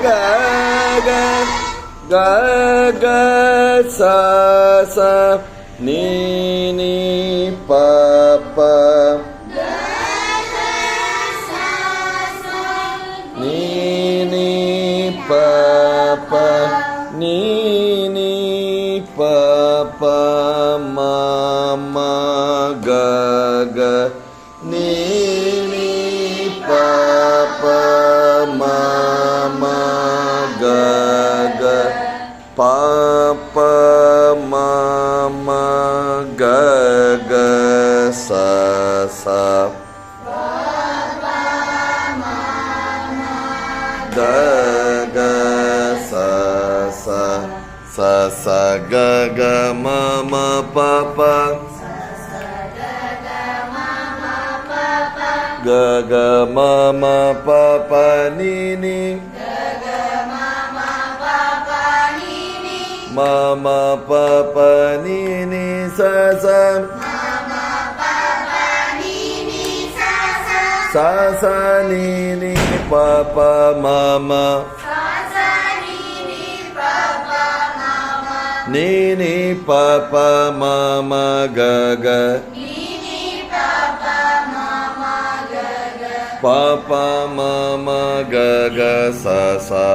ga ga ga ga sa sa ni ni pa pa ni ni pa pa ni ni pa pa ma ma ga ga ni ni pa pa ma ma ga ga pa pa ma ma ga ga sa sa ga ga sa sa sa sa ga ga ma ma pa pa ga ga ma ma pa pa ni ni ma ma pa pa ni ni sa sa sa sa ni ni pa pa ma ma ni ni pa pa ma ma ga ga pa pa ma ma ga ga sa sa